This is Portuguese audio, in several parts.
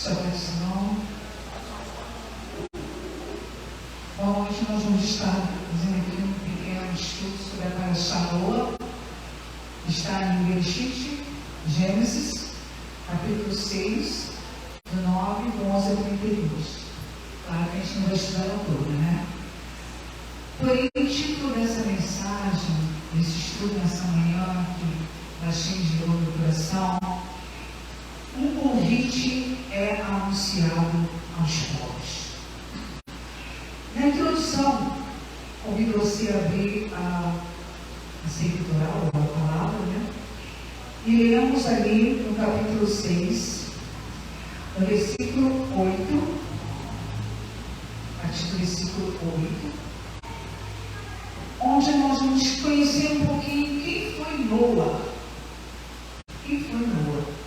Sua petição. Bom, hoje nós vamos estar fazendo aqui um pequeno estudo sobre a Parashá Noah. Está em Bereshit, Gênesis, capítulo 6, do 9, do 11 ao 32. Claro que a gente não vai estudar ela toda, né? Porém, o título dessa mensagem, desse estudo nessa manhã, que baixei de dor no coração, um convite é anunciado aos povos. Na introdução, convido você a abrir a escritural, a palavra, né? E lemos ali no capítulo 6, no versículo 8, a partir do versículo 8, onde nós vamos conhecer um pouquinho quem foi Noah. Quem foi Noah?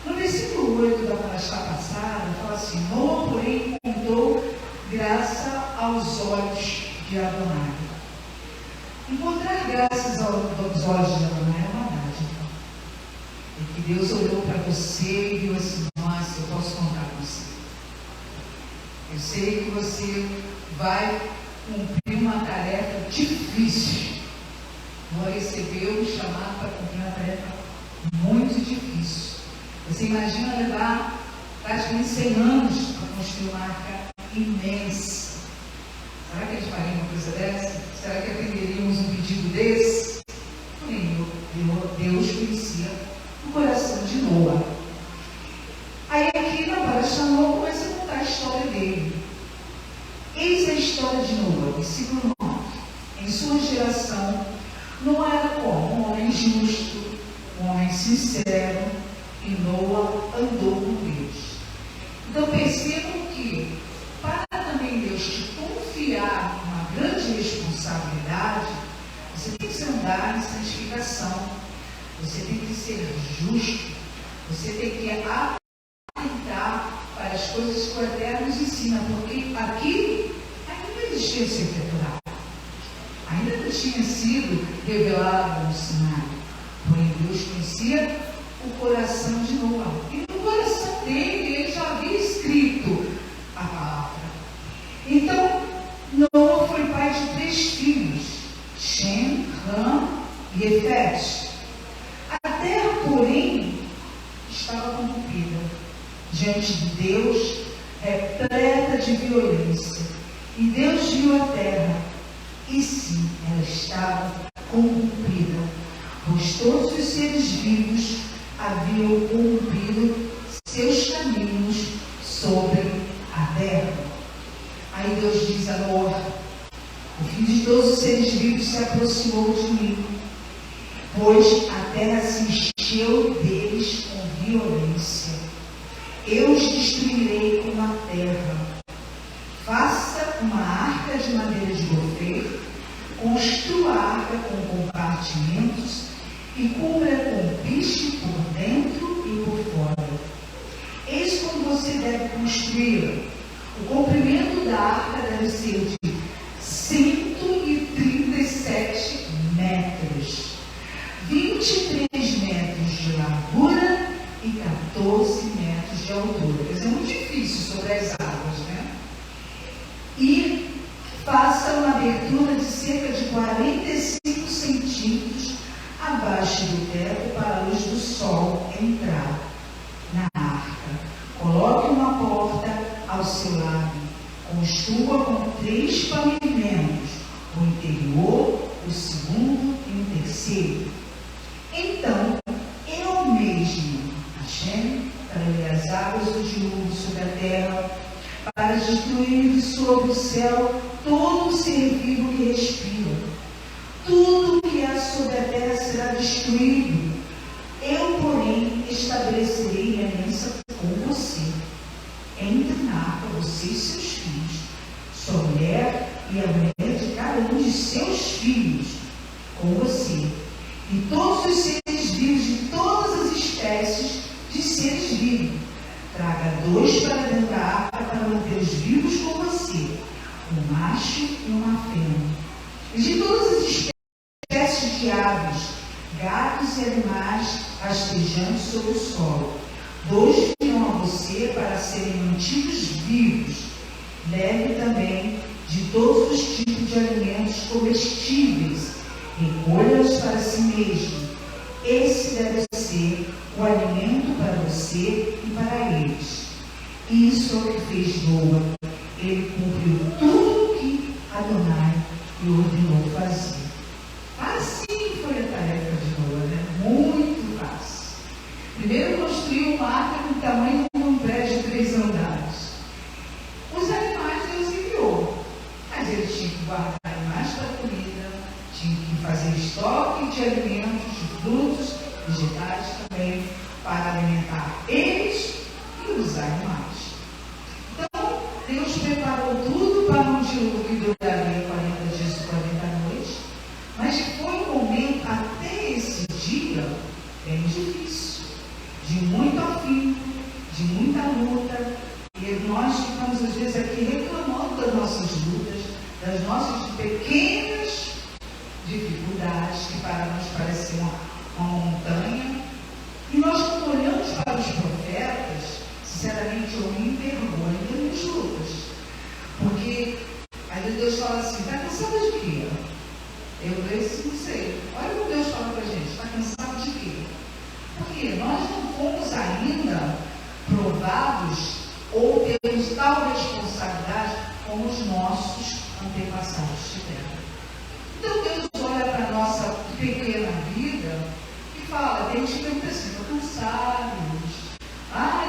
No versículo 8 da Parashá passada, fala assim: Noah, porém, encontrou graça aos olhos de Adonai. Encontrar graças aos olhos de Adonai é uma dádiva. É que Deus olhou para você e viu assim: nossa, eu posso contar com você. Eu sei que você vai cumprir uma tarefa difícil. Noah recebeu um chamado para cumprir uma tarefa muito difícil. Você imagina levar praticamente 100 anos para construir uma arca imensa. Será que a gente faria uma coisa dessa? Será que atenderíamos um pedido desse? Porém, Deus conhecia o coração de Noah. Aí aqui na Parashá Noah começa a contar a história dele. Eis a história de Noah, versículo 9. Em sua geração, Noah era como um homem justo, um homem sincero, e Noah andou com Deus. Então percebam que, para também Deus te confiar uma grande responsabilidade, você tem que andar em santificação, você tem que ser justo, você tem que atentar para as coisas que o Eterno nos ensina, porque aqui ainda não existia o secretário, ainda não tinha sido revelado no Sinai, porém Deus conhecia o coração de Noah, e no coração dele ele já havia escrito a palavra. Então Noah foi pai de 3 filhos, Shem, Ham e Efete. A terra, porém, estava corrompida diante de Deus, repleta de violência. E Deus viu a terra, e sim, ela estava corrompida, pois todos os seres vivos haviam corrompido seus caminhos sobre a terra. Aí Deus diz a Noah: o fim de todos os seres vivos se aproximou de mim, pois a terra se encheu deles com violência. Eu os destruirei com a terra. Faça uma arca de madeira de gofer, construa a arca com compartimentos e cubra com piche por dentro e por fora. Eis como você deve construí-la. O comprimento da arca deve ser de 137 metros, 23 metros de largura e 14 metros de altura. Quer dizer, é muito difícil sobre as águas, né? E faça uma abertura de cerca de 45 centímetros abaixo do teto para a luz do sol entrar na arca. Coloque uma porta ao seu lado. Construa com 3 pavimentos, o interior, o segundo e o terceiro. Então, eu mesmo, Hashem, trarei as águas do dilúvio sobre a terra, para destruir sobre o céu todo ser vivo que respira. Tudo que há sobre a terra será destruído. Eu, porém, estabelecerei minha aliança com você. Entre na arca você e seus filhos, sua mulher e a mulher de cada um de seus filhos, com você, e todos os seres vivos de todas as espécies de seres vivos. Traga 2 para dentro da arca para mantê-los vivos com você, um macho e uma fêmea. E de todas as espécies de aves, gatos e animais rastejantes sobre o solo, 2 virão a você para serem mantidos vivos. Leve também de todos os tipos de alimentos comestíveis. Recolha-os para si mesmo. Esse deve ser o alimento para você e para eles. Isso é o que fez Noa. Ele cumpriu tudo o que Adonai lhe ordenou fazer. Assim foi a tarefa de Noa, né? Muito fácil. Primeiro construiu uma arca com o tamanho de um prédio de 3 andares. Os animais Deus enviou, mas ele tinha que guardar animais para comida, tinha que fazer estoque de alimentos, de frutos, vegetais também, para alimentar eles e os animais. Então, Deus preparou tudo para um dilúvio que duraria 40 dias e 40 noites, mas foi um momento, até esse dia, bem difícil, de muito afinco, de muita luta, e nós ficamos às vezes aqui reclamando das nossas lutas, das nossas pequenas dificuldades, que para nós parecem uma montanha, e nós, quando olhamos para os profetas, sinceramente eu me envergonho das minhas lutas, porque às vezes Deus fala assim: está cansado de quê? Eu não sei. Olha como Deus fala para a gente: está cansado de quê? Porque nós não fomos ainda provados ou temos tal responsabilidade como os nossos antepassados tiveram. Então Deus olha para a nossa pequena vida e fala, tem gente que pergunta assim: estou cansado,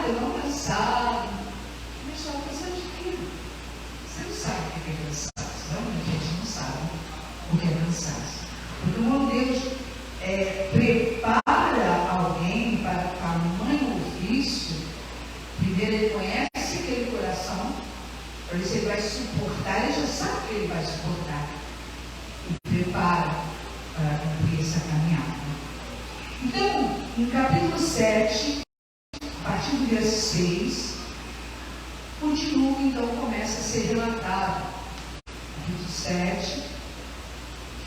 eu não cansado. Mas só cansado de quê? Você não sabe o que é cansaço. Realmente a gente não sabe o que é cansaço. Porque quando Deus prepara alguém para tamanho ofício, primeiro ele conhece aquele coração, para ver se ele vai suportar, ele já sabe que ele vai suportar. E prepara para cumprir essa caminhada. Então, em capítulo 7, a partir do verso 6, o dilúvio então começa a ser relatado. Capítulo 7,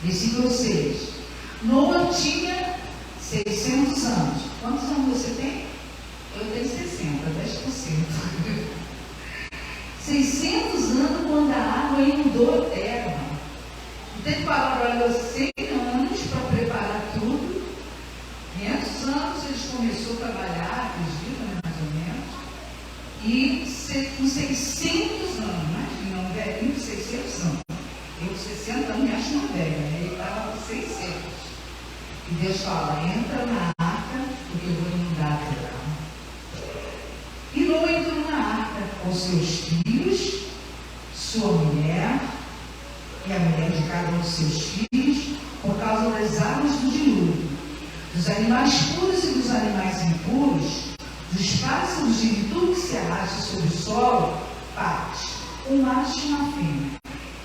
versículo 6. Noa tinha 600 anos. Quantos anos você tem? Eu tenho 60, 10%. 600 anos quando a água inundou a terra. Então ele parou 100 anos para preparar tudo. 500 anos eles começaram a trabalhar, acredito, né, mais ou menos. E com 600 anos, imagina, um velhinho de 600 anos. Eu com 60 anos me acho uma velha, né? Ele estava com 600. E Deus fala: entra na arca, porque eu vou inundar a terra. E Noa entrou na arca com seus filhos, sua mulher e a mulher de cada um de seus filhos, por causa das águas do dilúvio, dos animais puros e dos animais impuros, dos pássaros e de tudo que se arrasta sobre o solo, parte, um macho e uma fêmea.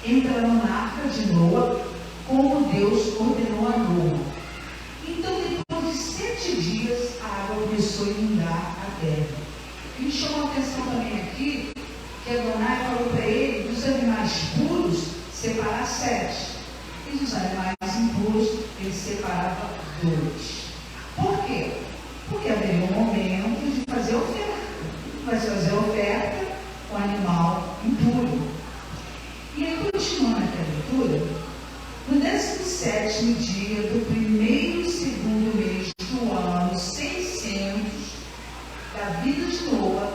Entraram na arca de Noa, como Deus ordenou a Noa. Então, depois de 7 dias, a água começou a inundar a terra. E me chamou a atenção também aqui, que Adonai falou para ele, dos animais puros, separar 7. E dos animais impuros, ele separava 2. Por quê? Porque haveria um momento de fazer oferta. Vai fazer oferta com animal impuro. E aí, continuando aqui a leitura, no 17º dia do primeiro e segundo mês do ano 600 da vida de Noa,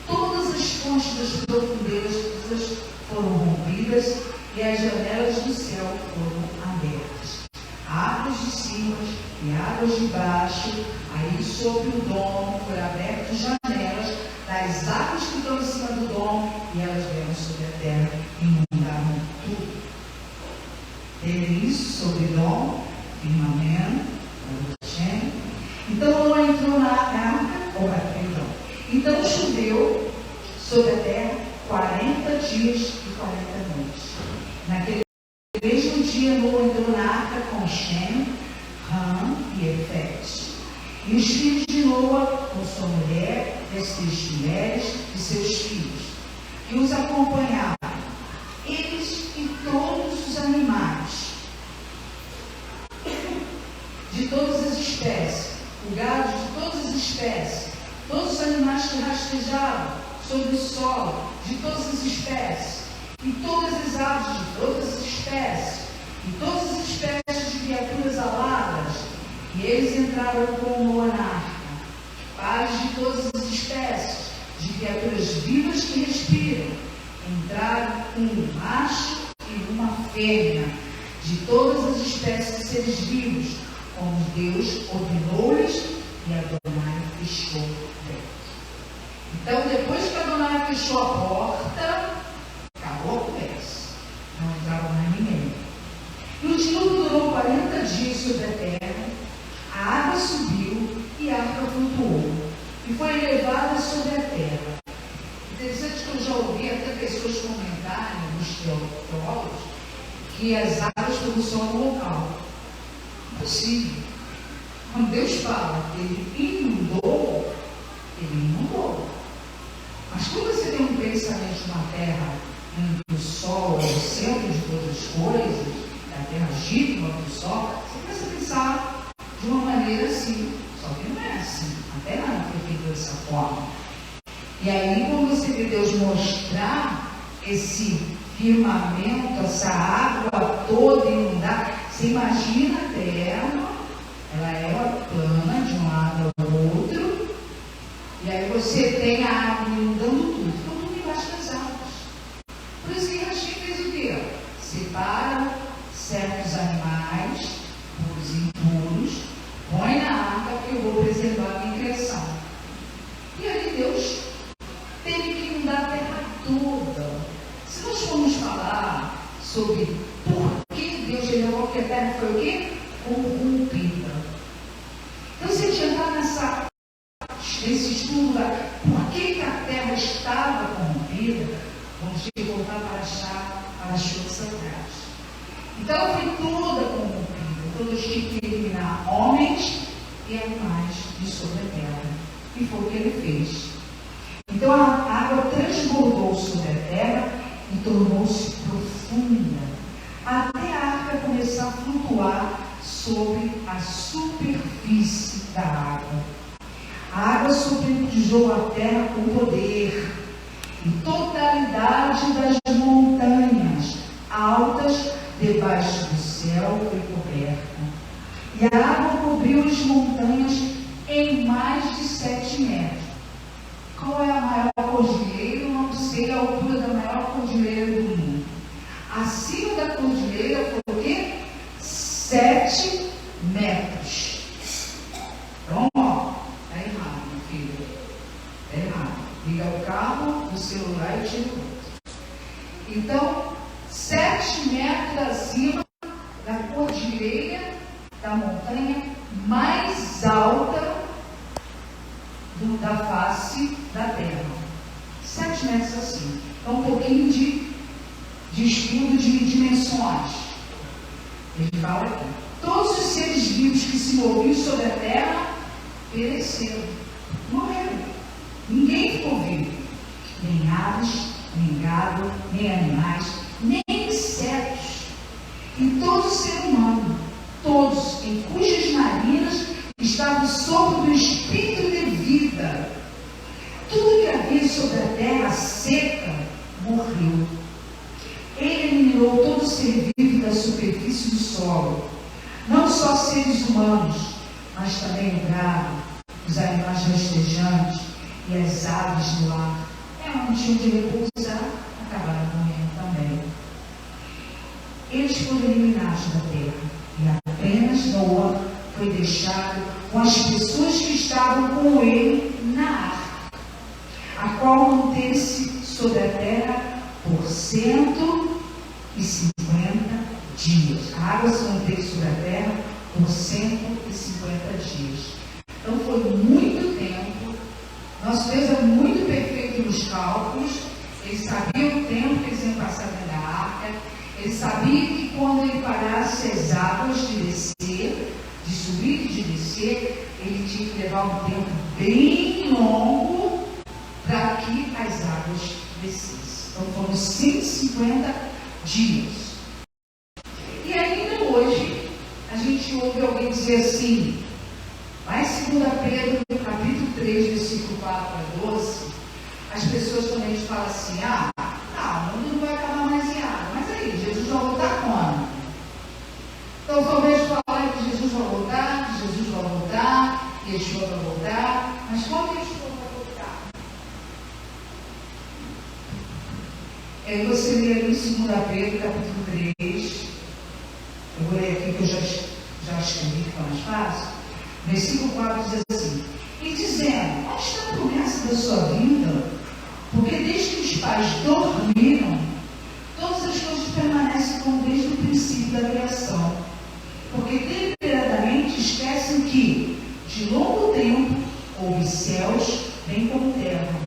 todas as fontes das profundezas foram rompidas e as janelas do céu foram abertas. Águas de cima e águas de baixo, aí sobre o domo foram abertas janelas das águas que estão em cima do domo, e elas vieram sobre a terra e inundaram tudo. Teve isso sobre o domo, firmamento, então Noa entrou na arca, então choveu sobre a terra 40 dias e 40 noites. Naquele mesmo dia, Noa entrou na arca com Shem, Ham e Efete. E os filhos de Noa, com sua mulher, e as 3 mulheres e seus filhos, que os acompanhavam, eles e todos os animais, de todas as espécies, o gado de todas as espécies, todos os animais que rastejavam sobre o solo, de todas as espécies, e todas as aves de todas as espécies, e todas as espécies de criaturas aladas, e eles entraram com Noa na arca, pares de todas as espécies, de criaturas vivas que respiram, entraram um macho e uma fêmea, de todas as espécies de seres vivos, como Deus ordenou-lhes, e Adonai fechou dentro. Então, depois que Adonai fechou a porta, acabou a conversa. Não entrava mais ninguém. E o dilúvio durou 40 dias sobre a terra, a água subiu e a arca flutuou, e foi elevada sobre a terra. Interessante que eu já ouvi até pessoas comentarem, nos teólogos, que as águas polucionam o local. Impossível. Quando Deus fala que ele inundou, ele inundou. Mas quando você tem um pensamento de uma terra em que o sol é o centro de todas as coisas, a terra gira em volta do sol, você começa a pensar de uma maneira assim. Só que não é assim. A terra não foi feita dessa forma. E aí, quando você vê Deus mostrar esse firmamento, essa água toda inundada, você imagina a terra, ela é plana de um lado ao outro, e aí você tem a água inundando tudo, ficou tudo embaixo das águas. Por isso que Hashem fez o quê? Separa certos animais, puros e impuros, põe na arca que eu vou preservar a minha criação. E aí Deus teve que inundar a terra toda. Se nós formos falar sobre por que Deus levou que a terra foi o quê? Corrompida. Então, se a gente entrar nesse estudo lá, por que a terra estava corrompida, vamos ter que voltar para as coisas sagradas. Então, ela foi toda corrompida. Então, Deus tinha que eliminar homens e animais de sobre a terra. E foi o que ele fez. Então, a água transbordou sobre a terra e tornou-se profunda, até a arca começar a flutuar sobre a superfície da água. A água sobrepujou a terra com poder, e totalidade das montanhas altas debaixo do céu foi coberta. E a água cobriu as montanhas em mais de 7 metros. Qual é a maior cordilheira? Eu não sei a altura da maior cordilheira do mundo. Acima da cordilheira foi o quê? 7 metros. Então, ó, está errado, meu filho. Está errado. Liga o carro, o celular e tira o outro. Então, 7 metros acima da cordilheira da montanha mais alta da face da terra. 7 metros assim. Então, um pouquinho de estudo de dimensões. Ele fala aqui. Todos os seres vivos que se moviam sobre a terra pereceram. Morreram. Ninguém ficou vivo. Nem aves, nem gado, nem animais, nem insetos. E todo ser humano, todos em cujas narinas estava o sopro do espírito de vida. Tudo que havia sobre a terra seca morreu. Ele eliminou todo ser vivo da superfície do solo, não só seres humanos, mas também o gado, os animais rastejantes e as aves do ar. Não tinham de repousar, acabaram morrendo também. Eles foram eliminados da terra, e apenas Noa foi deixado com as pessoas que estavam com ele na arca, a qual manteve-se sobre a terra por 150 dias. A água se manteve sobre a terra por 150 dias. Então foi muito tempo. Nosso Deus é muito perfeito nos cálculos. Ele sabia o tempo que eles iam passar dentro da arca. Ele sabia que quando ele parasse as águas de descer, de subir e de descer, ele tinha que levar um tempo bem longo para que as águas descessem. Então foram 150 dias. E ainda hoje, a gente ouve alguém dizer assim, lá em 2 Pedro, capítulo 3, versículo 4:12, as pessoas quando a gente fala assim, o mundo não vai acabar mais em água. Mas aí, Jesus vai voltar quando? Então, eu vejo falar que Jesus vai voltar, que Yeshua vai voltar. Mas quando Yeshua vai voltar? Aí você lê ali em 2 Pedro, capítulo 3. Eu vou ler aqui que eu já escrevi, que é mais fácil. Versículo 4 diz assim: e dizendo, onde está a promessa da sua vinda? Porque desde que os pais dormiram, todas as coisas permanecem como desde o princípio da criação. Porque deliberadamente esquecem que, de longo tempo, houve céus, bem como terra,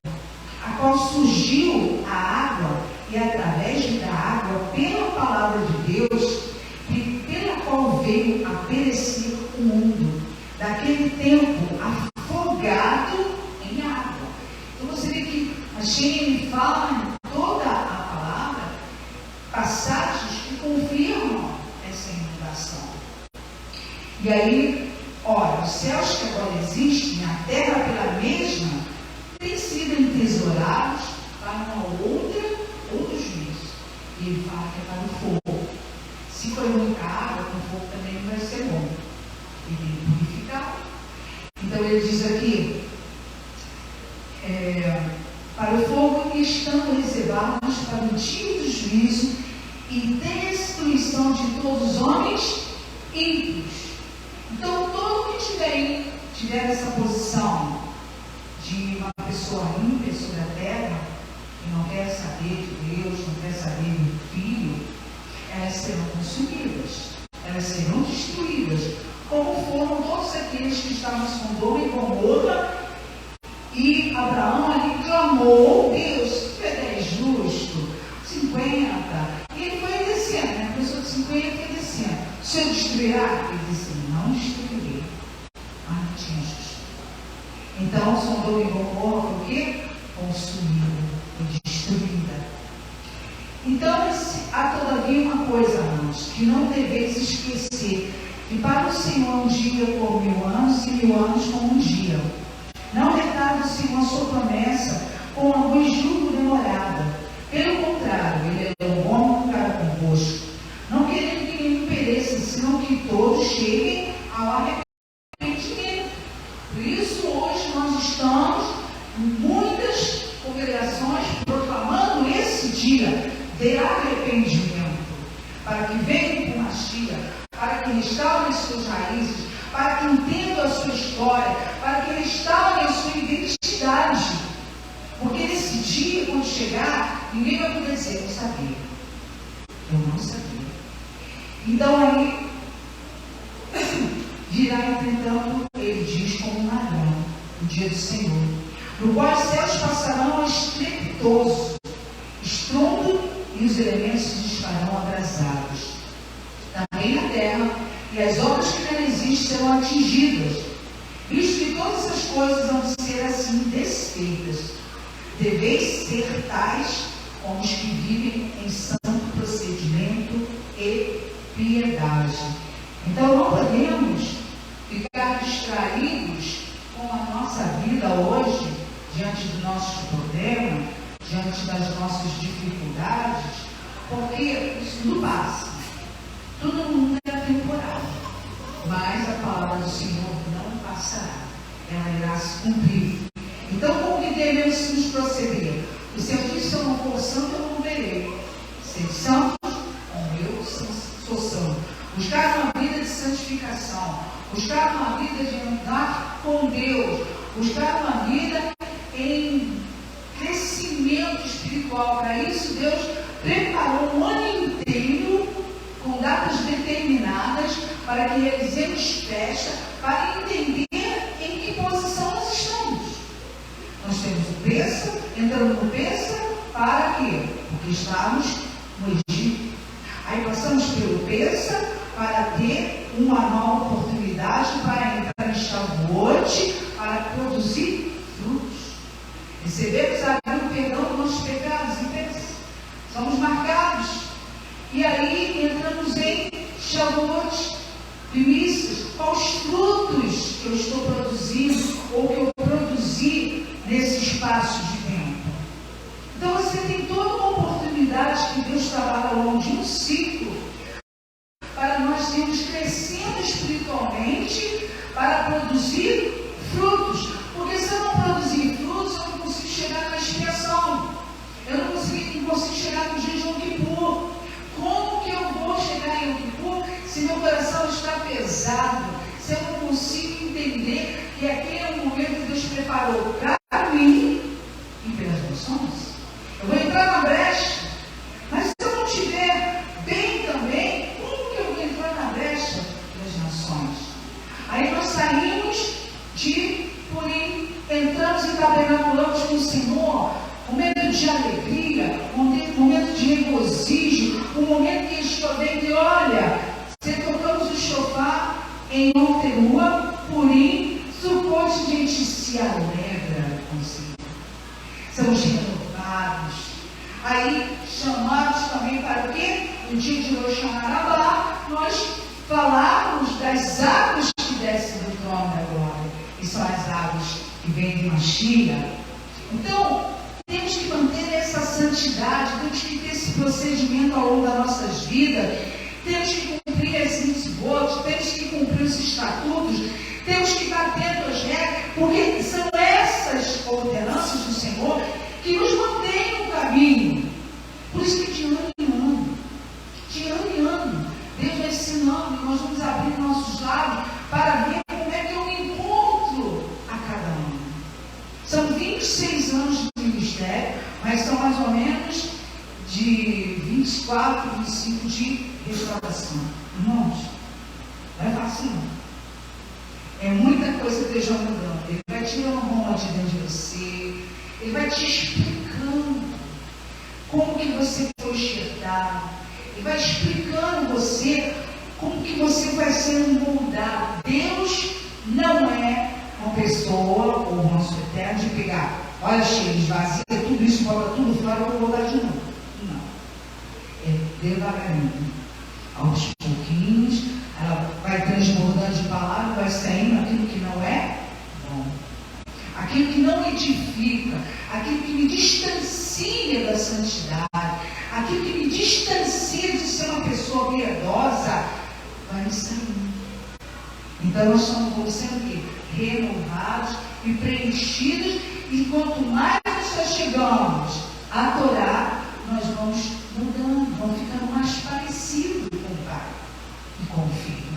a qual surgiu a água, e através da água, pela palavra de Deus, e pela qual veio a perecer o mundo, daquele tempo afogado em água. Então você vê que a Sheila fala em toda a palavra passagens que confirmam essa inundação. E aí, ora, os céus que agora existem, a terra pela mesma, têm sido entesourados para uma outro juízo. E ele fala que é para o fogo. Se foi muita água, com fogo também não vai ser bom. E tem que purificar. Então ele diz aqui, para o fogo estando reservados para o dia do juízo e destruição de todos os homens ímpios. Então, todo que tiver essa posição de uma pessoa ímpia sobre a terra, que não quer saber de Deus, não quer saber do Filho, elas serão consumidas, elas serão destruídas, como foram todos aqueles que estavam em Sodoma e Gomorra. E Abraão ali clamou, Deus, tu é 10 justo, 50, e ele foi descendo, a pessoa de 50 foi descendo. O Senhor destruirá? Ele disse, não destruirei. Mas não tinha justo. Então, Sodoma e Gomorra foi o quê? Consumida, foi destruída. Então, há todavia uma coisa, irmãos, que não deveis esquecer, que para o Senhor um dia como 1000 anos, e 1000 anos como um dia. Não retarda o Senhor a sua promessa com algum julgo demorada. Pelo contrário, ele é bom para convosco, não querendo que nenhum pereça, senão que todos cheguem ao arrependimento. Por isso, hoje nós estamos em muitas congregações proclamando esse dia de arrependimento, para que venham com Mashiach, para que restaurem suas raízes, para que entendam a sua história, para que restaurem a sua identidade. Porque nesse dia, quando chegar, ninguém vai poder dizer, eu sabia. Eu não sabia. Então aí, virá entretanto, ele diz, como um ladrão, o dia do Senhor, no qual os céus passarão a estrepitoso estrondo e os elementos se desfarão abrasados. Também na terra, e as obras que nela existem serão atingidas, visto que todas essas coisas vão ser assim desfeitas. Deveis ser tais como os que vivem em santo procedimento e piedade. Então não podemos ficar distraídos com a nossa vida hoje, diante dos nossos problemas, diante das nossas dificuldades, porque isso tudo passa. Tudo no mundo é temporário, mas a palavra do Senhor não passará, ela irá se cumprir. Então, como que devemos nos proceder? O Senhor disse, se eu não for santo, eu não verei. Ser santo, como eu sou santo. Buscar uma vida de santificação, buscar uma vida de andar com Deus, buscar uma vida em crescimento espiritual. Para isso, Deus preparou um ano inteiro com datas determinadas para que realizemos festa, para entender em que posição nós estamos. Nós temos o Pêssar, entramos no Pêssar, para quê? Porque estamos no Egito. Aí passamos pelo Pêssar para ter uma nova oportunidade para entrar em Shavuot, para produzir frutos. Recebemos ali o perdão dos nossos pecados e Pêssar. Somos marcados. E aí entramos em Shavuot, primícias, quais frutos que eu estou produzindo, ou que eu produzi nesse espaço de tempo. Então você tem toda uma oportunidade que Deus trabalha ao longo de um ciclo para nós irmos crescendo espiritualmente para produzir frutos. Porque se eu não produzir frutos, eu não consigo chegar na expiação. Eu não consigo chegar no jejum Kippur. Como que eu vou chegar em Yom Kippur se meu coração está pesado? Se eu não consigo entender que aquele é um momento que Deus preparou para mim e pelas nações? Eu vou entrar na brecha, mas se eu não estiver bem também, como que eu vou entrar na brecha das nações? Aí nós saímos de Purim, entramos e tabernaculados com o Senhor, um momento de alegria, um momento de regozijo, um momento que estou vendo e olha, se tocamos o shofar em Yom Teruah, Purim, Sukkot, a gente se alegra com o Senhor. Somos renovados. Aí chamados também para o quê? No dia de Rosh Hashanah, nós falarmos das águas que descem do trono da glória. E são as águas que vêm de Mashiach. Então, temos que manter essa santidade, temos que ter esse procedimento ao longo das nossas vidas, temos que cumprir as mitzvot, temos que cumprir os estatutos, temos que estar atentos às regras, porque são essas ordenanças do Senhor que nos mantêm no caminho. Por isso que de ano em ano, Deus vai ensinando, e nós vamos abrir nossos lábios para ver como é que eu me encontro a cada ano. São 26 anos de ministério, mas são mais ou menos de 24, 25 de restauração. Irmãos, não é fácil não. É muita coisa que Deus já mudando. Ele vai tirando Roma de dentro de você, Ele vai te explicando como que você foi enxertado, Ele vai explicando você como que você vai sendo moldado. Deus não é uma pessoa ou um nosso eterno de pegar, olha, cheio, esvazia tudo isso, bota tudo fora e vou voltar de novo. Não. É devagarinho, aos pouquinhos, ela vai transbordando de palavra, vai saindo aquilo que não é bom, aquilo que não edifica, aquilo que me distancia da santidade, aquilo que me distancia de ser uma pessoa piedosa, vai me saindo. Então nós estamos sendo aqui renovados e preenchidos, e quanto mais nós chegamos a Torá, nós vamos mudando, vamos ficando mais parecidos com o Pai e com o Filho.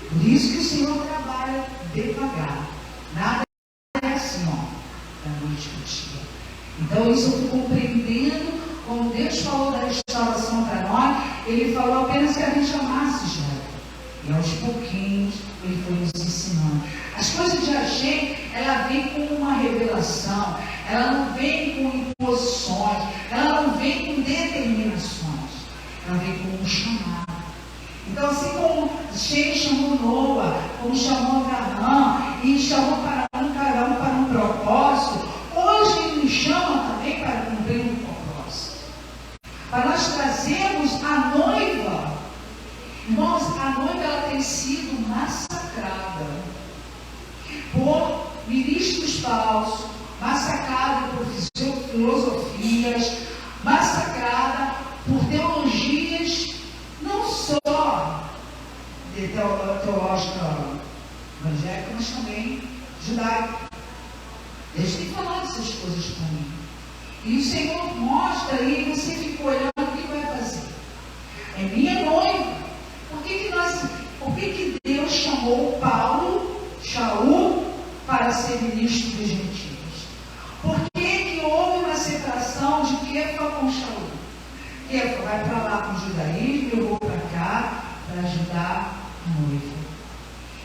Por isso que o Senhor trabalha devagar. Nada é assim, ó, da noite para o dia. Então isso eu fui compreendendo, como Deus falou da restauração para nós, Ele falou apenas que a gente amasse Israel. E aos pouquinhos Ele foi nos ensinando. As coisas de Hashem, ela vem com uma revelação, ela não vem com imposições, ela não vem com determinações, ela vem com um chamado. Então, assim como Hashem chamou Noah, como chamou Abraão, e chamou cada um para um propósito, hoje Ele nos chama também para cumprir um propósito. Para nós trazermos a noiva. Irmãos, a noiva ela tem sido massacrada por ministros falsos, massacrada por filosofias, massacrada por teologias, não só de teológica evangélica, mas também judaica. Deus tem falado essas coisas para mim. E o Senhor mostra aí, você fica olhando o que vai fazer. É minha noiva. Por que Deus chamou Shaul, para ser ministro dos gentios? Por que houve uma separação de Kefa com Shaul? Kefa vai para lá com o judaísmo, eu vou para cá para ajudar a noiva.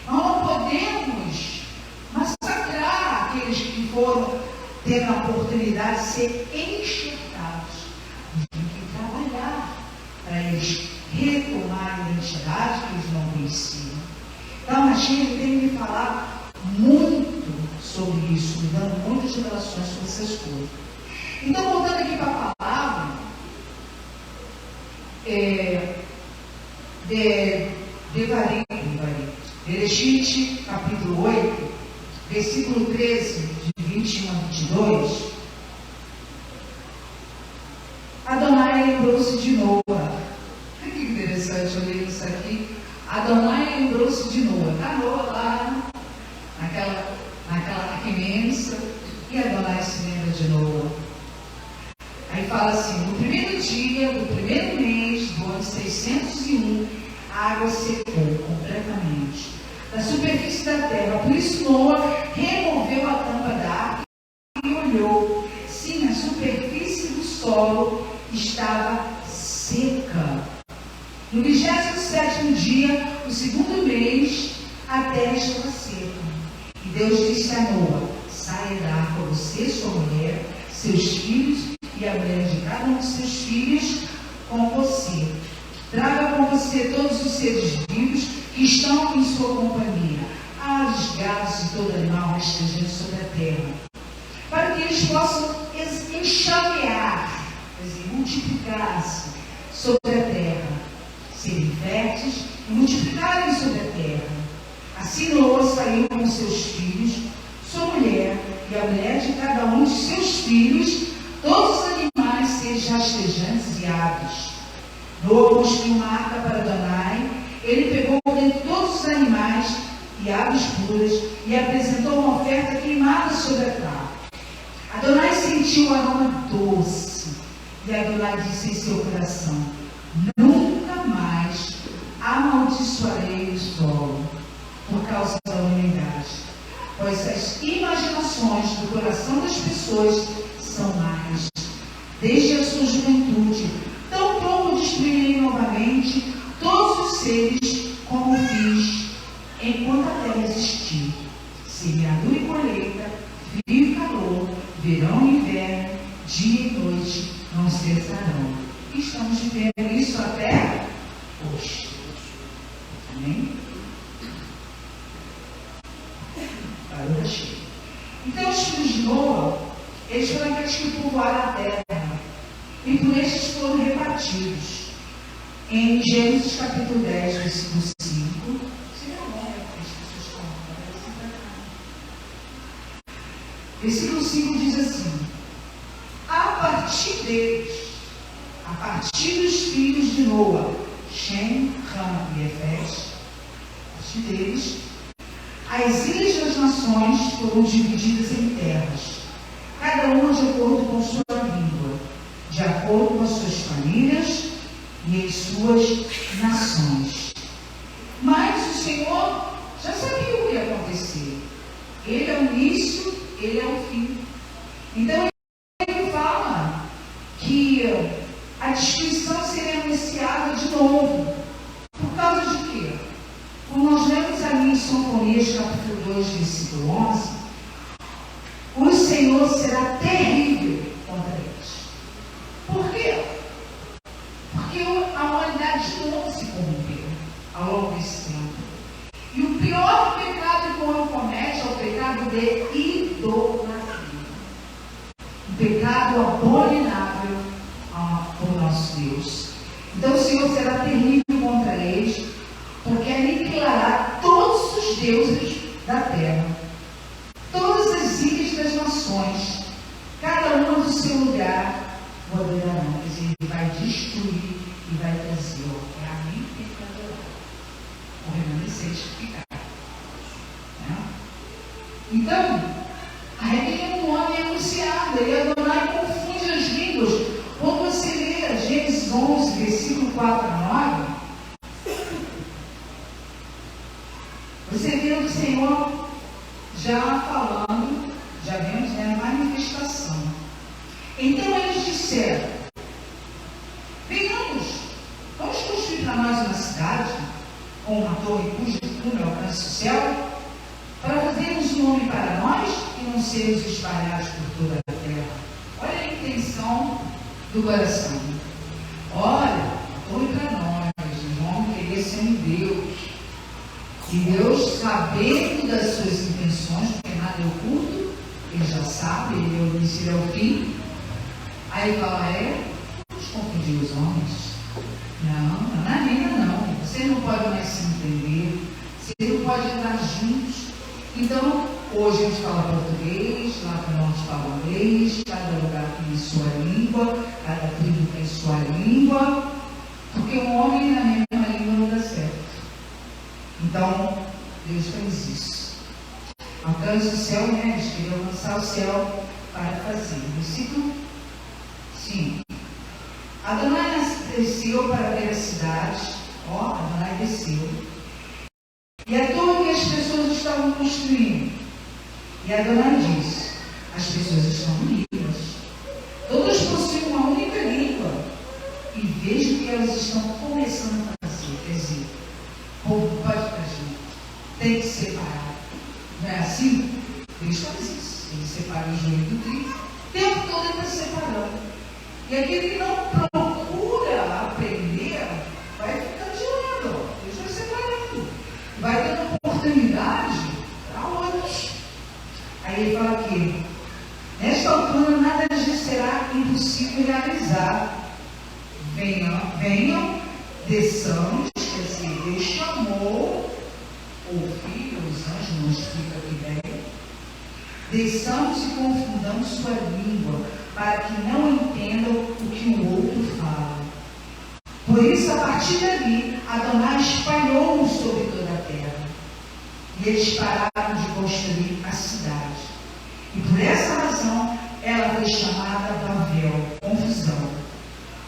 Nós não podemos massacrar aqueles que foram tendo a oportunidade de ser enxertados. Nós temos que trabalhar para eles retomar a identidade que eles não conheciam. Então, a Sheila tem me falado muito sobre isso, me dando muitas revelações sobre essas coisas. Então, voltando aqui para a palavra, Bereshit, capítulo 8, versículo 13, de 20 21 a 22, Adonai lembrou-se de Noa. Olha que interessante, eu li isso aqui. Adonai lembrou-se de Noa. Está Noa lá, naquela arca imensa, e Adonai se lembra de Noa. Aí fala assim: no primeiro dia do primeiro mês do ano 601, a água secou completamente da superfície da terra. Por isso Noa removeu a tampa da arca e olhou. Sim, a superfície do solo estava seca. No 27º dia, o segundo mês, a terra estava seca. E Deus disse a Noa: saia da arca você, sua mulher, seus filhos e a mulher de cada um de seus filhos com você. Traga com você todos os seres vivos que estão em sua companhia, aves, gados e todo animal rastejante sobre a terra, para que eles possam enxamear, quer dizer, multiplicar-se sobre a terra, serem férteis e multiplicarem sobre a terra. Assim Noa saiu com seus filhos, sua mulher e a mulher de cada um de seus filhos, todos os animais, seres rastejantes e aves. Noa construiu uma arca para Adonai. Ele pegou dentre todos os animais e aves puras e apresentou uma oferta queimada sobre a terra. Adonai sentiu o aroma doce e Adonai disse em seu coração: nunca mais amaldiçoarei o solo por causa da humanidade, pois as imaginações do coração das pessoas são más. Desde a sua juventude, tão pronto destruirei novamente todos os seres como fiz enquanto a terra existir. Semeadura e colheita, frio e calor, verão e inverno, dia e noite não cessarão. E estamos vivendo isso até hoje. Amém? Barulho cheio. Então os filhos de Noa, eles foram aqueles que povoaram a terra, e por estes foram repartidos. Em Gênesis capítulo 10, versículo 5, versículo 5 diz assim: a partir deles, a partir dos filhos de Noa, Shem, Ham e Efés, a partir deles, as ilhas das nações foram divididas em terras, cada uma de acordo com sua língua, de acordo com as suas famílias e as suas nações. Mas o Senhor já sabia o que ia acontecer. Ele é o início, ele é o fim. Então ele fala que a destruição seria anunciada de novo. Por causa de quê? Como nós lemos ali em Sofonias capítulo 2, versículo 11, o Senhor será terrível contra eles. Por quê? Porque a humanidade de novo se corrompeu ao longo desse tempo. E o pior pecado que o homem comete é o pecado de idolatria. Um pecado abominável ao nosso Deus. Então o Senhor será terrível contra eles, porque aniquilará todos os deuses da terra, todas as ilhas das nações, cada uma do seu lugar o adorarão. Quer dizer, ele vai destruir e vai trazer a mim e para adorar. O remanescente ficar. Então, a rebelião do homem é anunciada, e Adonai confunde as línguas. Quando você lê Gênesis 11, versículo 4 a 9, você vê o Senhor já falando, já vemos a manifestação. Então eles disseram: venhamos, vamos construir para nós uma cidade, com uma torre cujo cume alcance o céu, para fazermos um nome para nós e não sermos espalhados por toda a terra. Olha a intenção do coração. Olha, a torre para nós, o nome queria ser um Deus. E Deus, sabendo das suas intenções, porque nada é oculto, ele já sabe, ele é o início e é o fim. Aí ele fala: vamos confundir os homens. Não, na linha não. Vocês não podem mais se entender, vocês não podem andar juntos. Então, Hoje a gente fala português, lá que nós falamos inglês, cada lugar tem sua língua, cada tribo tem sua língua, porque um homem na mesma língua não dá certo. Então, Deus fez isso. Alcance o céu, né? Eles queriam alcançar o céu para fazer. Versículo 5. Adonai desceu para ver a cidade. Ó, Adonai desceu. E a torre que as pessoas estavam construindo. E Adonai disse: as pessoas estão unidas. Todas possuem uma única língua. E vejo que elas estão começando a fazer. Quer dizer, o povo pode fazer. Tem que separar. Não é assim? Deus faz isso. Ele separa o joio do trigo. O tempo todo ele está separando. E aquele que não procura aprender, vai ficando de lado. Deus vai separando. Vai dando oportunidade para outros. Aí ele fala aqui: nesta altura nada lhes será impossível realizar. Venham, desçamos, quer dizer, Deus chamou o filho, os anjos, não explica aqui bem. Desçamos e confundamos sua língua, para que não entendam o que o outro fala. Por isso, a partir dali, Adonai espalhou-os sobre toda a terra. E eles pararam de construir a cidade. E por essa razão, ela foi chamada Babel, confusão.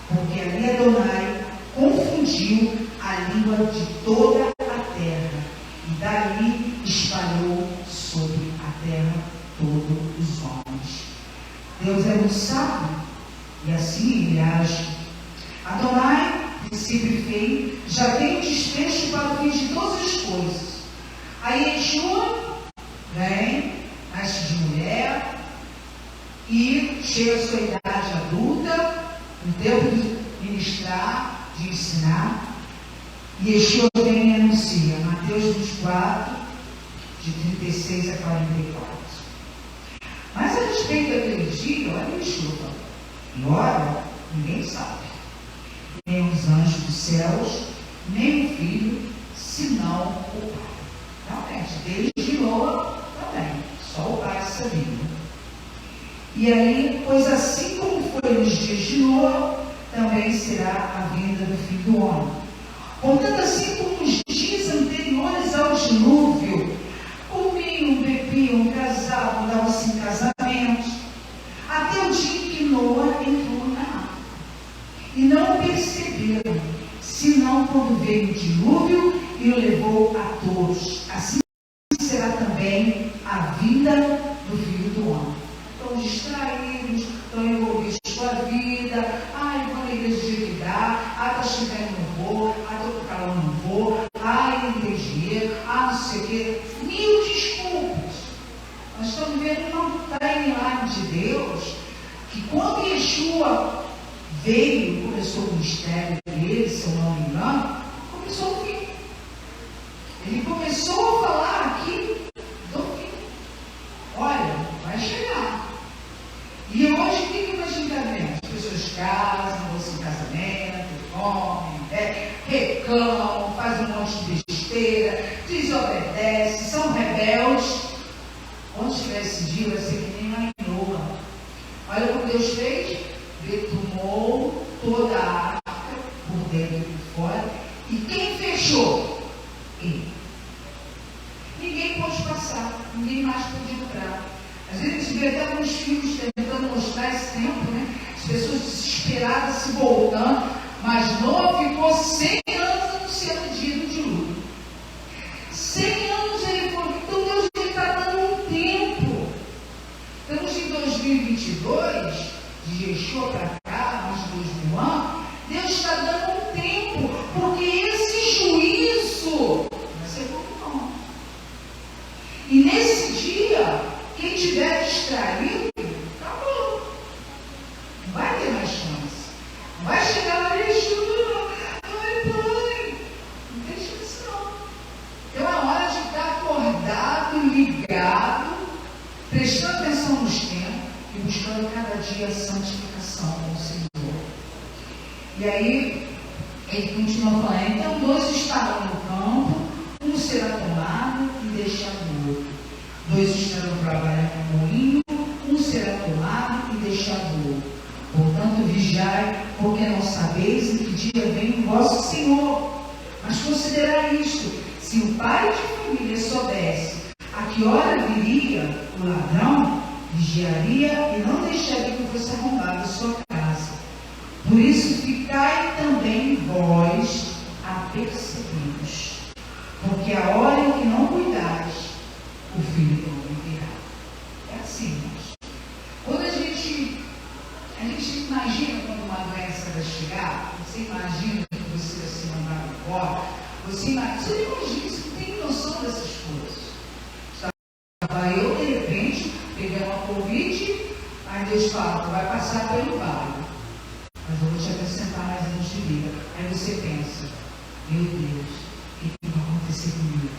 Porque ali Adonai confundiu a língua de toda a terra. E dali espalhou sobre a terra todos os homens. Deus é muito sábio, e assim ele age. Adonai, princípio e fim, já tem um desfecho para o fim de todas as coisas. Aí Yeshua vem, nasce de mulher, e chega a sua idade adulta, no tempo de ministrar, de ensinar, e Yeshua vem e anuncia, Mateus 24, de 36 a 44. Mas a respeito daquele dia, olha Yeshua, e ora, ninguém sabe, nem os anjos dos céus, nem o Filho, senão o Pai. Realmente, desde Noa também, só o Pai sabia. E aí, pois assim como foi nos dias de Noa, também será a vinda do Filho do Homem. Portanto, assim como nos dias anteriores ao dilúvio, comiam, bebiam, casavam, davam-se em casamentos, até o dia em que Noa entrou na água. E não perceberam, senão quando veio o dilúvio e o levou a todos. Assim será também a vida do Filho do Homem. Estão distraídos, estão envolvidos com a vida. Ai, vou na igreja de que dá. Ah, está chegando, não vou. Ah, estou com calor, não vou. Ai, não tem dinheiro. Ah, não sei o quê. Mil desculpas. Nós estamos vendo uma timeline de Deus que quando Yeshua veio, começou o mistério dele, se eu não me engano, começou o fim. Ele começou a falar aqui do fim. Olha, vai chegar. E hoje, o que nós estamos vendo? As pessoas casam, vão se casamento, comem, reclamam, fazem um monte de besteira, desobedecem, são rebeldes. Quando chegar esse dia, vai ser que nem a Noa. Olha o que Deus fez. Detumou toda a arca, por dentro e por fora. E quem fechou? Ele. Ninguém pôde passar, ninguém mais pôde entrar. Às vezes a gente vê até alguns filmes tentando mostrar esse tempo, né? As pessoas desesperadas se voltando, mas Noa ficou 100 anos anunciando o dia do dilúvio. 100 anos ele falou. Então Deus está dando um tempo. Estamos em 2022. De Yeshua para cá, mais de 2000 anos, Deus está dando um tempo, porque esse juízo vai ser bom, não. E nesse dia, quem tiver distraído, acabou. Não vai ter mais chance. Não vai chegar lá e Yeshua, ai, pai, não tem chance não. Então é hora de estar acordado, ligado, prestando atenção nos tempos, e buscando cada dia a santificação com o Senhor. E aí, ele continua falando, então 2 estarão no campo, um será tomado e deixado o outro. 2 estarão trabalhando no moinho, um será tomado e deixado do outro. Portanto, vigiai, porque não sabeis em que dia vem o vosso Senhor. Mas considerai isto: se o pai de família soubesse a que hora viria o ladrão, vigiaria e não deixaria que fosse arrombada a sua casa. Por isso, ficai também vós apercebidos, porque a hora em que não cuidais, o Filho do Homem virá. É assim, irmãos. Quando a gente imagina quando uma doença vai chegar, você imagina que você vai ser mandado embora, você imagina, você não tem noção dessas coisas. Estava eu, de repente, peguei uma Covid, aí Deus fala, tu vai passar pelo vale, mas eu vou te acrescentar mais anos de vida. Aí você pensa, meu Deus, o que vai acontecer comigo?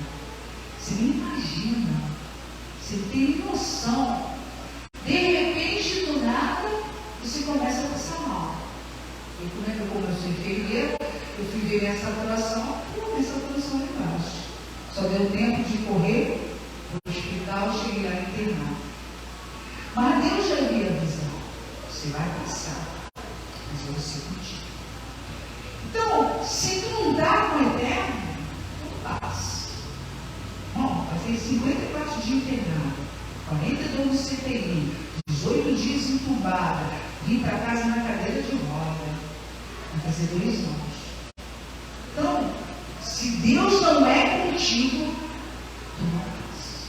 Você nem imagina, você não tem noção. De repente, do nada, você começa a passar mal. E como eu sou enfermeira, eu fui ver essa saturação, essa saturação lá embaixo. Só deu tempo de correr para o hospital, cheguei lá internado. Mas Deus já havia avisado, você vai passar, mas eu vou ser contigo. Então, se tu não está com o eterno, não passa. Bom, fazer 54 dias internado, 42 no CTI, 18 dias entubada, vim para casa na cadeira de roda, vai fazer 2 anos. Então, se Deus não é contigo, tu não passa.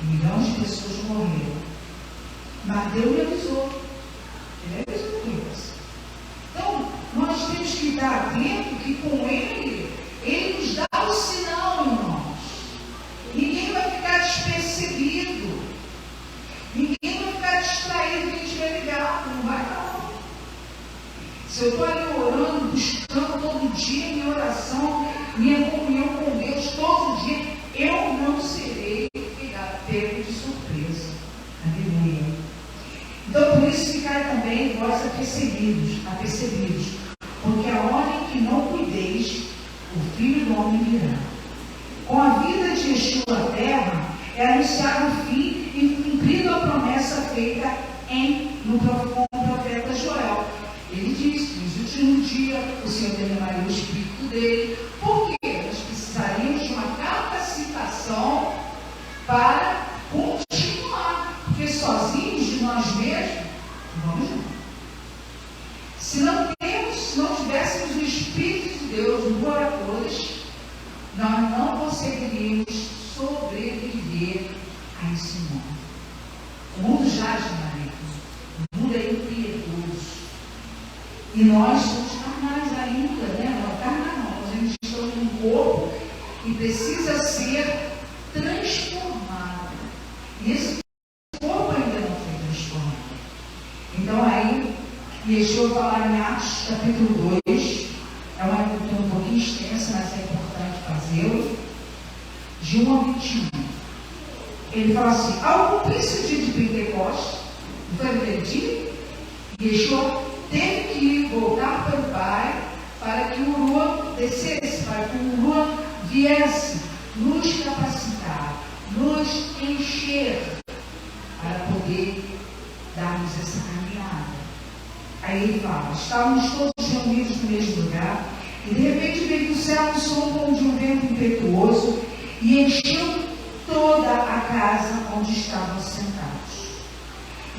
E milhões de pessoas morreram. Mas Deus me avisou. Ele avisou isso. Então, nós temos que estar atento que com Ele nos dá o sinal, irmãos. Ninguém vai ficar despercebido. Ninguém vai ficar distraído que a gente vai ligar. Não vai não. Se eu estou ali orando, buscando todo dia minha oração, minha comunhão com Deus, todo dia, eu não serei pego de surpresa. Aleluia. Então, por isso, ficai também vós apercebidos, porque a hora em que não cuideis, o Filho do Homem virá. Com a vida de Yeshua à terra, é anunciado o fim e cumprido a promessa feita no profeta Joel. Ele diz que nos últimos dias o Senhor derramaria o Espírito dele. Por quê? Nós precisaríamos de uma capacitação para continuar, porque sozinhos de nós mesmos, vamos não. Se não tivéssemos o Espírito de Deus no moradores, nós não conseguiríamos sobreviver a esse mundo. O mundo jaz de maligno, o mundo é impiedoso. E nós somos carnais ainda, né? Não, carnal não, nós ainda estamos num corpo e precisa ser transformado. E esse corpo ainda não foi transformado. Então aí, Yeshua falar em Atos capítulo 2, é uma leitura um pouquinho extensa, mas é importante fazê-lo, de 1 a 21. Ele fala assim: ao cumprir-se o dia de Pentecostes, não foi aquele dia? Yeshua teve que voltar para o Pai para que o Rua descesse, para que o Rua viesse nos capacitar, nos encher, para poder darmos essa caminhada. Aí ele fala: estávamos todos reunidos no mesmo lugar, e de repente veio do céu um som como de um vento impetuoso e encheu toda a casa onde estavam sentados.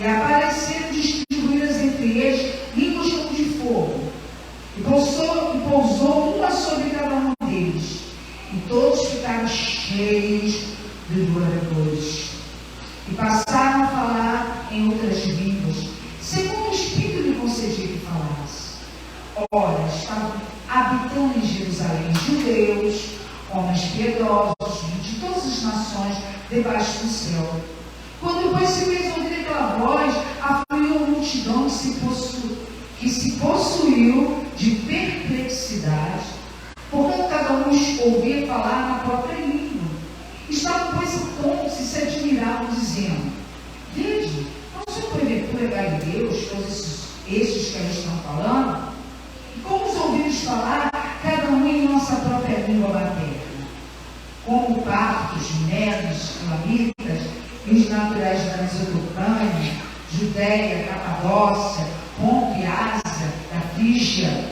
E apareceram distribuídas entre eles línguas como de fogo, e pousou uma sobre cada um deles, e todos ficaram cheios de glória. E passaram a falar em outras línguas, segundo o Espírito lhe concedia que falasse. Ora, estavam habitando em Jerusalém judeus, homens piedosos, de todas as nações debaixo do céu. Quando depois se fez ouvir aquela voz, afluiu a multidão que se possuiu de perplexidade, portanto cada um ouvia falar na própria língua. Estavam, pois, atontos e se admiravam, dizendo: vede, não se pregar em Deus todos esses que eles estão falando? E como os ouvimos falar, cada um em nossa própria língua materna? Como partos, medos, elamitas, e os naturais da Mesopotâmia, Judéia, Capadócia, Ponto e Ásia, da Frígia,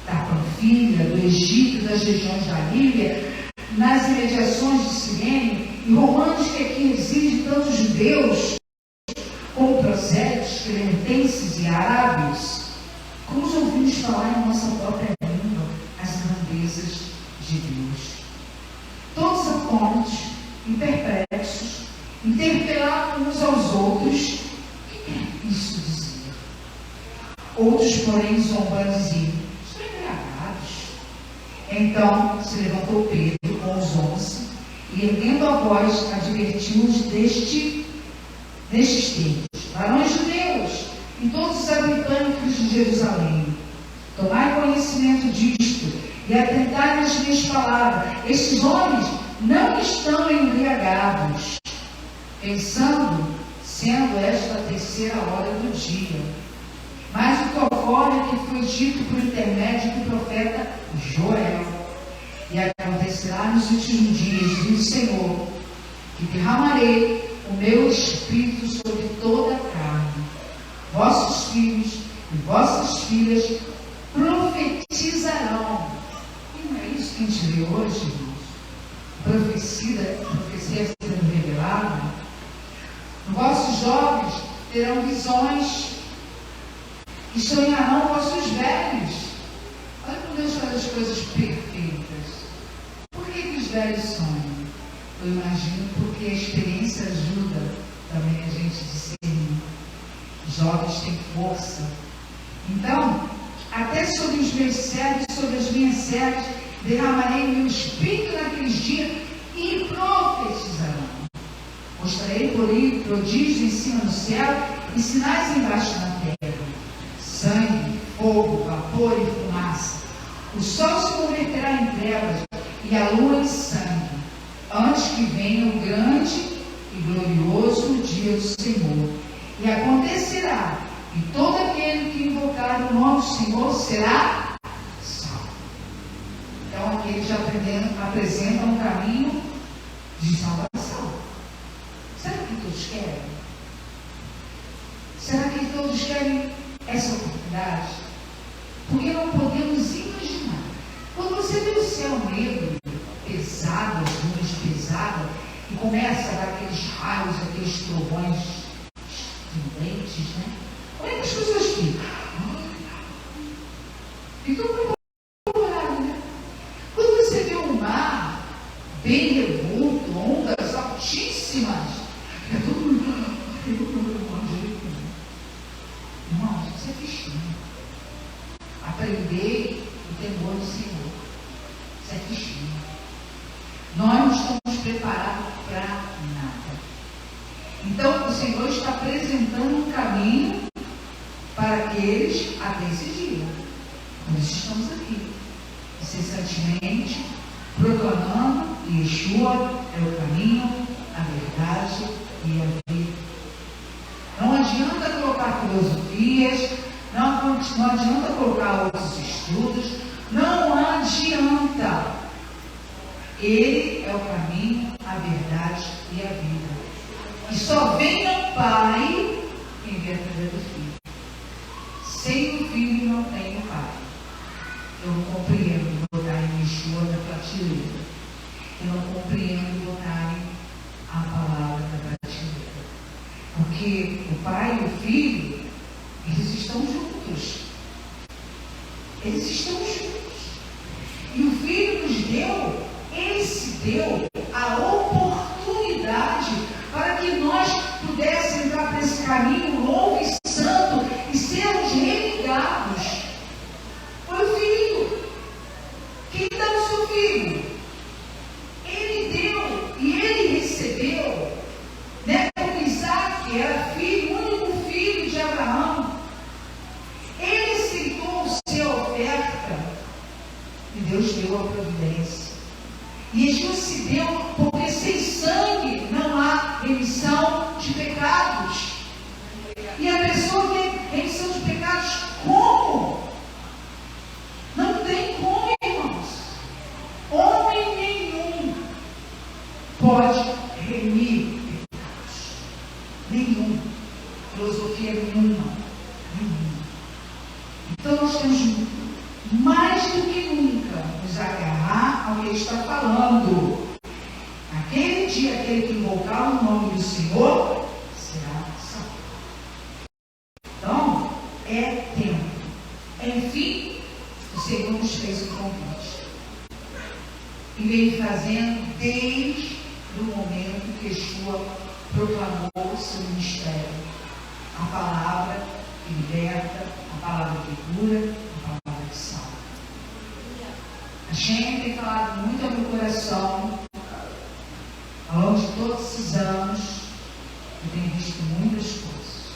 da Panfilha, do Egito e das regiões da Líbia, nas imediações de Cirene, e romanos que aqui residem, tanto judeus como prosélitos, cretenses e árabes, como os ouvimos falar em nossa própria língua as grandezas de Deus. Todos atônitos e perplexos, interpelavam uns aos outros, o que isso dizia? Outros, porém, zombando diziam, estão embriagados. Então se levantou Pedro com os 11 e, erguendo a voz, advertiu-os nestes termos: varões judeus e todos os habitantes de Jerusalém, tomai conhecimento disto e atentai nas minhas palavras. Estes homens não estão embriagados, pensando, sendo esta a terceira hora do dia. Mas o que ocorre é que foi dito por intermédio do profeta Joel. E acontecerá nos últimos dias, diz o Senhor, que derramarei o meu Espírito sobre toda a carne. Vossos filhos e vossas filhas profetizarão. E não é isso que a gente vê hoje, irmãos? Profecia sendo revelada. Vossos jovens terão visões e sonharão vossos velhos. Olha como Deus faz as coisas perfeitas. Por que os velhos sonham? Eu imagino porque a experiência ajuda também a gente a discernir. Os jovens têm força. Então, até sobre os meus servos, sobre as minhas servas, derramarei meu Espírito naqueles dias e profetizarão. Mostrarei por aí prodígios em cima do céu e sinais embaixo da terra: sangue, fogo, vapor e fumaça. O sol se converterá em trevas e a lua em sangue, antes que venha o grande e glorioso dia do Senhor. E acontecerá que todo aquele que invocar o nome do Senhor será salvo. Então aqui ele já apresenta um caminho de salvação. Será que todos querem? Será que todos querem essa oportunidade? Porque não podemos imaginar. Quando você vê o céu negro, pesado, as nuvens pesadas, e começa a dar aqueles raios, aqueles trovões estridentes, né? Como é que as pessoas ficam? Ficam apavoradas, né? Quando você vê o mar bem revolto, ondas altíssimas, é todo mundo. Irmãos, isso é destino. Aprender o temor do Senhor. Isso é destino. Nós não estamos preparados para nada. Então, o Senhor está apresentando um caminho para aqueles até esse dia. Por isso estamos aqui, incessantemente, proclamando que Yeshua é o caminho, a verdade e a vida. Não adianta colocar filosofias, não adianta colocar outros estudos, não adianta. Ele é o caminho, a verdade e a vida. E só vem ao Pai quem vê através do Filho. Sem o Filho não tem o Pai. Eu não compreendo botar em Yeshua na prateleira. Eu não compreendo botar a palavra na prateleira. Porque o Pai e o Filho, eles estão juntos. Eles estão juntos. E o Filho nos deu, ele se deu a oportunidade para que nós pudéssemos entrar nesse caminho longo e santo e sermos religados. Foi o Filho. Quem dá o seu Filho? Ele deu e ele recebeu. Né? Como Isaac era filho, único filho de Abraão. Ele aceitou a sua oferta e Deus deu a providência. E Jesus se deu porque sem sangue não há remissão de pecados. E a pessoa tem remissão de pecados como? Não tem como, irmãos. Homem nenhum pode remir pecados. Então nós temos mais do que nunca nos agarrar ao que ele está falando. Naquele dia, aquele que invocar o nome do Senhor será salvo. Então, é tempo. Enfim, o Senhor nos fez um convite. E veio fazendo desde o momento que Yeshua proclamou o seu ministério. A palavra que liberta, a palavra que cura, a palavra que salva. A gente tem falado muito ao meu coração, ao longo de todos esses anos, eu tenho visto muitas coisas.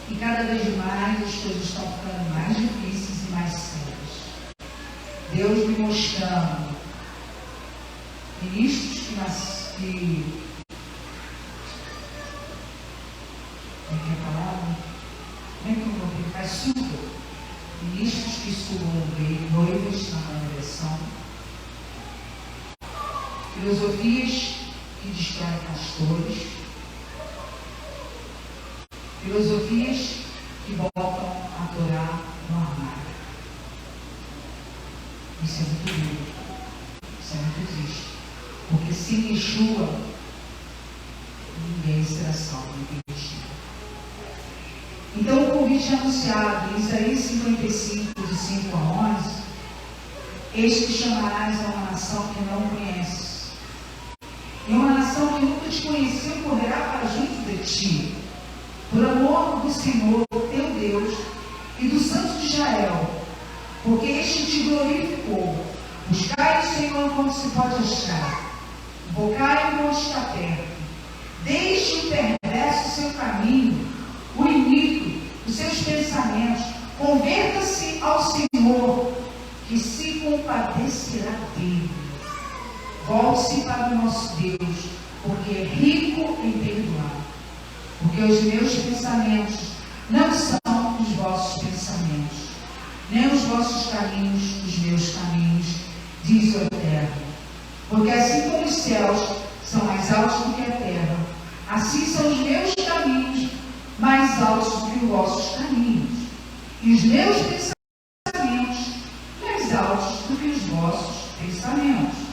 E cada vez mais as coisas estão ficando mais difíceis e mais sérias. Deus me mostrando ministros que como é a palavra? Como é que eu vou ver? Faz suco. Ministros que sugam noivas na má direção. Filosofias que destroem pastores. Filosofias que botam a Torá no armário. Isso é muito duro. Isso é muito triste. Porque sem Yeshua, ninguém será salvo em Yeshua. Então o convite é anunciado em Isaías 55, de 5 a 11, eis que chamarás a uma nação que não conheces. E uma nação que nunca te conheceu correrá para junto de ti, por amor do Senhor, teu Deus, e do Santo de Israel, porque este te glorificou. Buscai o Senhor quando se pode achar, invocai-o quando está perto. Deixe o perverso seu caminho, o iníquo, os seus pensamentos. Converta-se ao Senhor, que se compadecerá dele. Volte-se para o nosso Deus, porque é rico em perdoar. Porque os meus pensamentos não são os vossos pensamentos, nem os vossos caminhos os meus caminhos, diz o Eterno. Porque assim como os céus são mais altos do que a terra, assim são os meus caminhos mais altos do que os vossos caminhos, e os meus pensamentos mais altos do que os vossos pensamentos.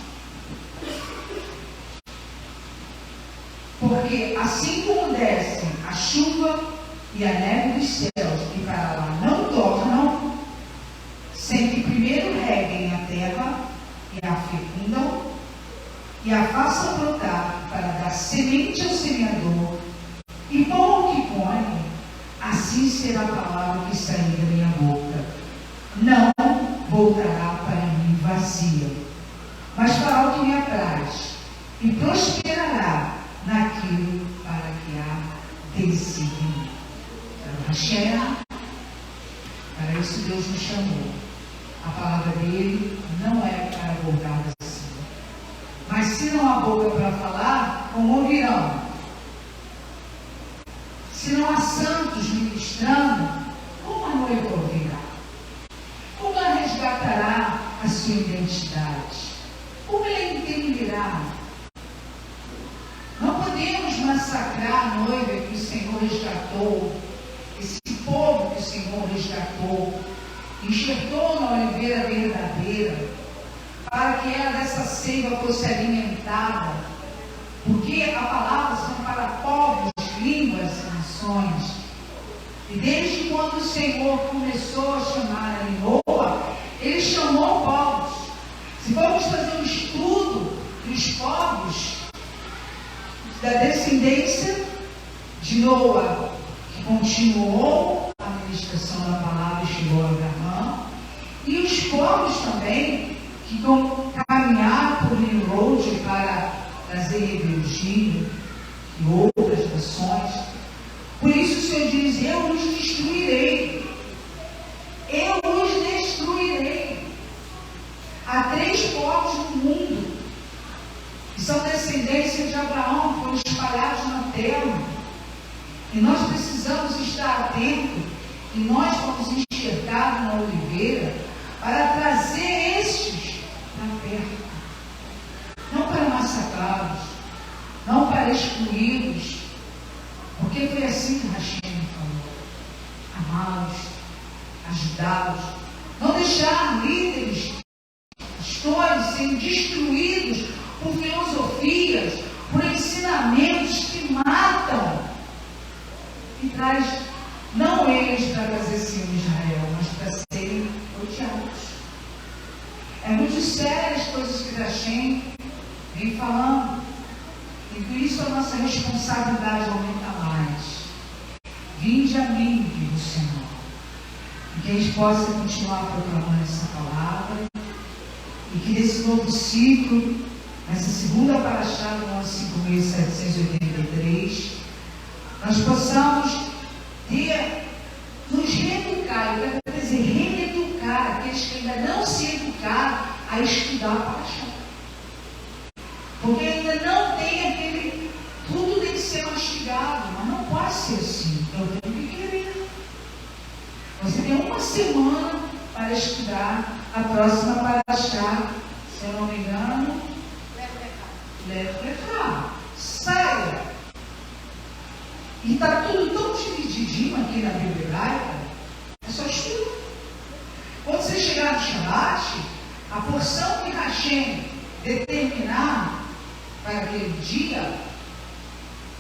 Porque assim como descem a chuva e a neve dos céus, e para lá não tornam, sem que primeiro reguem a terra e a fecundam, e a façam brotar para dar semente ao semeador, e pão ao que come, assim será a palavra que sair da minha boca. Não voltará para mim vazia, mas fará o que me apraz, e prosperará naquilo para que há desígnio. Para isso Deus nos chamou. A palavra dele não é para voltar assim. Mas se não há boca para falar, como ouvirão? Se não há santos ministrando, como a noiva ouvirá? Como ela resgatará a sua identidade? Como ela entenderá? Não podemos massacrar a noiva que o Senhor resgatou, esse povo que o Senhor resgatou, enxertou na oliveira verdadeira, para que ela dessa seiva fosse alimentada, porque a palavra são para povos, línguas e nações. E desde quando o Senhor começou a chamar a Noa, ele chamou povos. Se vamos fazer um estudo dos povos da descendência de Noa, que continuou a ministração da palavra e chegou a Abraão, e os povos também que caminharam por Nimrod para trazer rebeldia e outras nações. Por isso o Senhor diz: eu os destruirei. Eu os destruirei. Há 3 povos no mundo que são descendência de Abraão, que foram espalhados na terra. E nós precisamos estar atentos, e nós vamos enxergar na oliveira para trazer estes para perto. Não para massacrá-los, não para excluí-los, porque foi assim que Hashem falou: amá-los, ajudá-los. Não deixar líderes, pastores, serem destruídos por filosofias, por ensinamentos que matam e traz não eles para trazer sim Israel, mas para serem odiados. É muito sério as coisas que Hashem vem falando. E por isso a nossa responsabilidade aumenta mais. Vinde a mim, diz o Senhor. E que a gente possa continuar proclamando essa palavra. E que nesse novo ciclo, nessa segunda paraxá do ano 5.783, nós possamos nos reeducar. Eu quero dizer, reeducar aqueles que ainda não se educaram a estudar a paraxá. Porque ainda não tem aquele... Tudo tem que ser mastigado, mas não pode ser assim. Eu tenho que querer. Você tem uma semana para estudar a próxima paraxá. Se eu não me engano, Lech-Lecha. Saia. E está tudo tão divididinho aqui na Bíblia hebraica. É só estudo. Quando você chegar no Shabbat, a porção que Hashem determinar para aquele dia,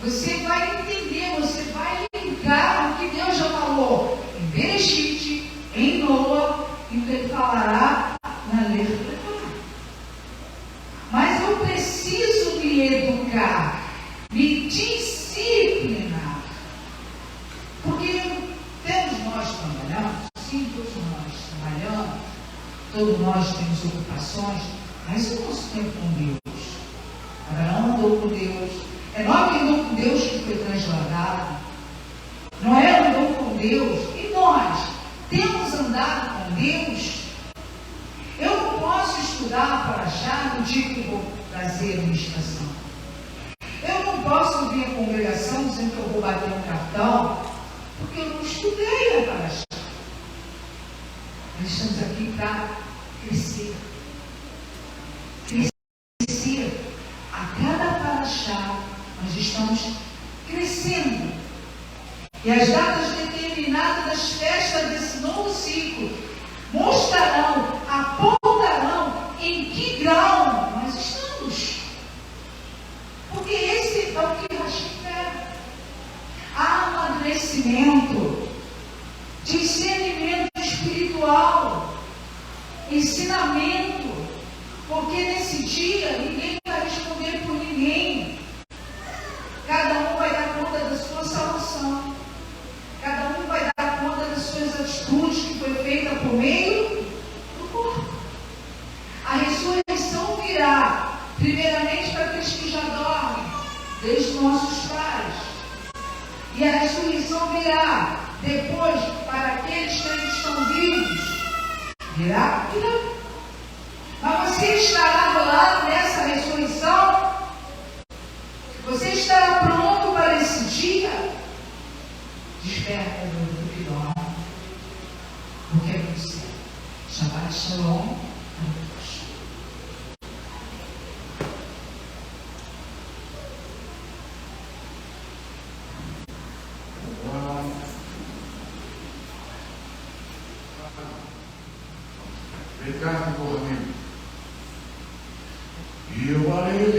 você vai entender, você vai linkar o que Deus já falou em Bereshit, em Noa, e o que Ele falará na Lech-Lecha. Mas eu preciso me educar, me disciplinar. Porque temos nós trabalhando, sim, todos nós trabalhando, todos nós temos ocupações, mas e o nosso tempo com Deus? Abraão andou com Deus. Enoque andou com Deus que foi transladado. Noé andou com Deus. E nós temos andado com Deus? Eu não posso estudar para achar no dia que eu vou trazer a ministração. Eu não posso vir à congregação dizendo que eu vou bater um cartão, porque eu não estudei a paraxá. Nós estamos aqui para crescer. Crescer. A cada paraxá, nós estamos crescendo. E as datas determinadas das festas desse novo ciclo mostrarão, apontarão em que grau nós estamos. Porque esse é o que Hashem quer. Amadurecimento, discernimento espiritual, ensinamento. Porque nesse dia ninguém vai responder por ninguém. Cada um vai dar conta da sua salvação. Cada um vai dar conta das suas atitudes que foi feita por meio do corpo. A ressurreição virá, primeiramente para aqueles que já dormem, desde nossos pais. E a ressurreição virá depois para aqueles que ainda estão vivos. Virá? Mas você estará do lado dessa ressurreição? Você estará pronto para esse dia? Desperta do que dorme, porque é muito sério. Shabbat Shalom. Obrigado, meu amigo. E eu valei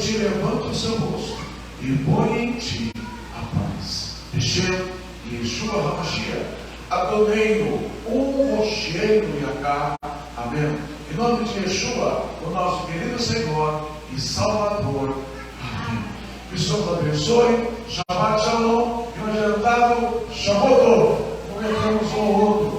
que levanta o seu rosto e põe em ti a paz. Hashem, Yeshua HaMashiach, Adoneinu, Mosheinu Yakar. Amém. Em nome de Yeshua, o nosso querido Senhor e Salvador. Amém. Que o Senhor abençoe. Shabbat Shalom. E um adiantado Shabbat. Comentamos um ou outro.